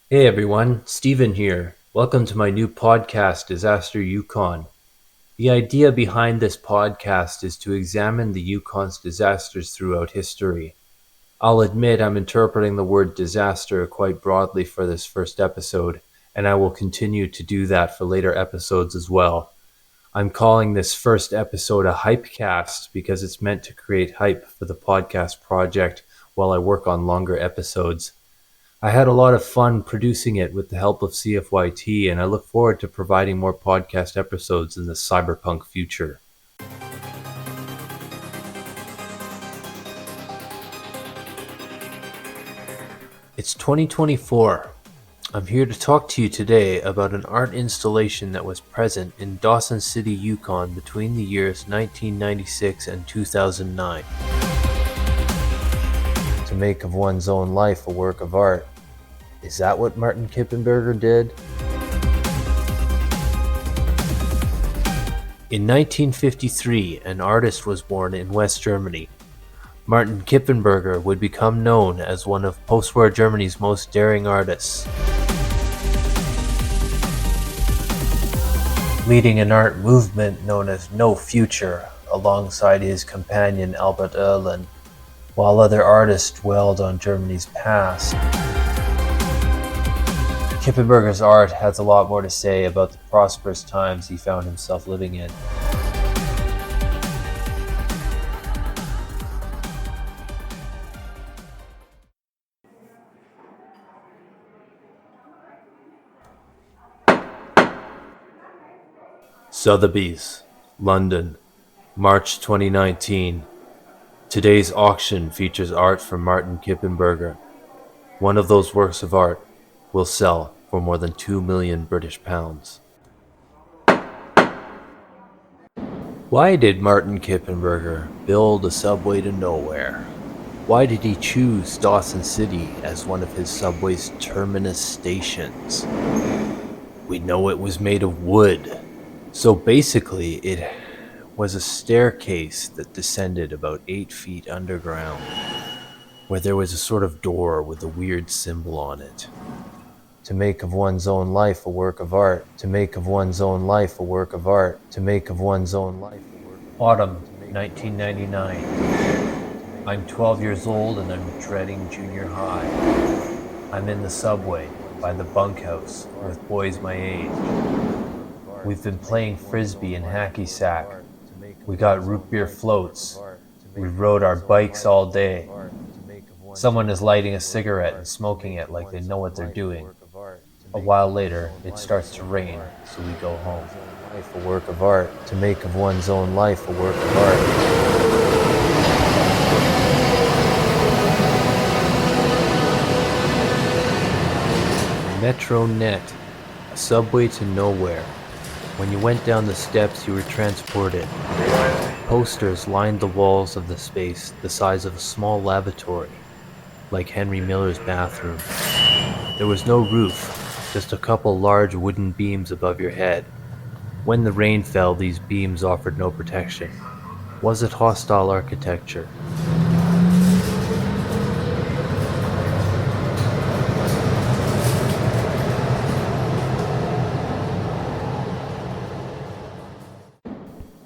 Hey everyone, Steven here. Welcome to my new podcast, Disaster Yukon. The idea behind this podcast is to examine the Yukon's disasters throughout history. I'll admit I'm interpreting the word disaster quite broadly for this first episode, and I will continue to do that for later episodes as well. I'm calling this first episode a hypecast because it's meant to create hype for the podcast project while I work on longer episodes. I had a lot of fun producing it with the help of CFYT, and I look forward to providing more podcast episodes in the cyberpunk future. It's 2024. I'm here to talk to you today about an art installation that was present in Dawson City, Yukon between the years 1996 and 2009. To make of one's own life a work of art. Is that what Martin Kippenberger did? In 1953, an artist was born in West Germany. Martin Kippenberger would become known as one of post-war Germany's most daring artists, leading an art movement known as No Future alongside his companion Albert Oehlen, while other artists dwelled on Germany's past. Kippenberger's art has a lot more to say about the prosperous times he found himself living in. Sotheby's, London, March 2019. Today's auction features art from Martin Kippenberger. One of those works of art will sell for more than 2 million British pounds. Why did Martin Kippenberger build a subway to nowhere? Why did he choose Dawson City as one of his subway's terminus stations? We know it was made of wood, so basically it was a staircase that descended about 8 feet underground, where there was a sort of door with a weird symbol on it. To make of one's own life a work of art. To make of one's own life a work of art. To make of one's own life a work of art. Autumn 1999. I'm 12 years old and I'm dreading junior high. I'm in the subway by the bunkhouse with boys my age. We've been playing frisbee and hacky sack. We got root beer floats. We rode our bikes all day. Someone is lighting a cigarette and smoking it like they know what they're doing. A while later, it starts to rain, so we go home. Life a work of art. To make of one's own life a work of art. Metronet, a subway to nowhere. When you went down the steps, you were transported. Posters lined the walls of the space the size of a small lavatory, like Henry Miller's bathroom. There was no roof, just a couple large wooden beams above your head. When the rain fell, these beams offered no protection. Was it hostile architecture?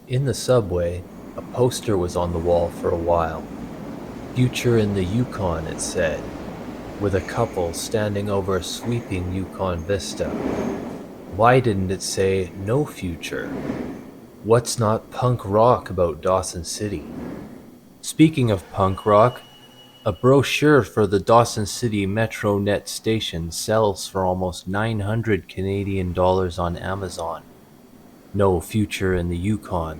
In the subway, a poster was on the wall for a while. Future in the Yukon, it said, with a couple standing over a sweeping Yukon vista. Why didn't it say no future? What's not punk rock about Dawson City? Speaking of punk rock, a brochure for the Dawson City Metronet station sells for almost 900 Canadian dollars on Amazon. No future in the Yukon.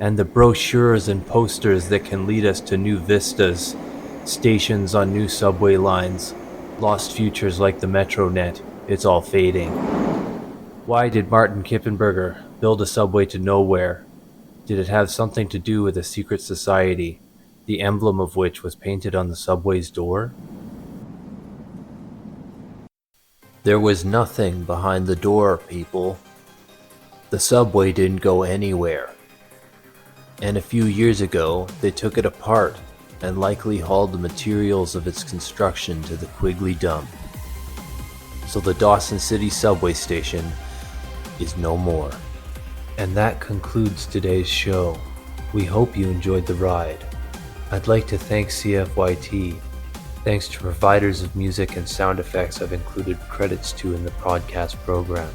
And the brochures and posters that can lead us to new vistas, stations on new subway lines, lost futures like the Metronet, it's all fading. Why did Martin Kippenberger build a subway to nowhere? Did it have something to do with a secret society, the emblem of which was painted on the subway's door? There was nothing behind the door, people. The subway didn't go anywhere. And a few years ago, they took it apart and likely hauled the materials of its construction to the Quigley dump. So the Dawson City subway station is no more. And that concludes today's show. We hope you enjoyed the ride. I'd like to thank CFYT. Thanks to providers of music and sound effects I've included credits to in the podcast program.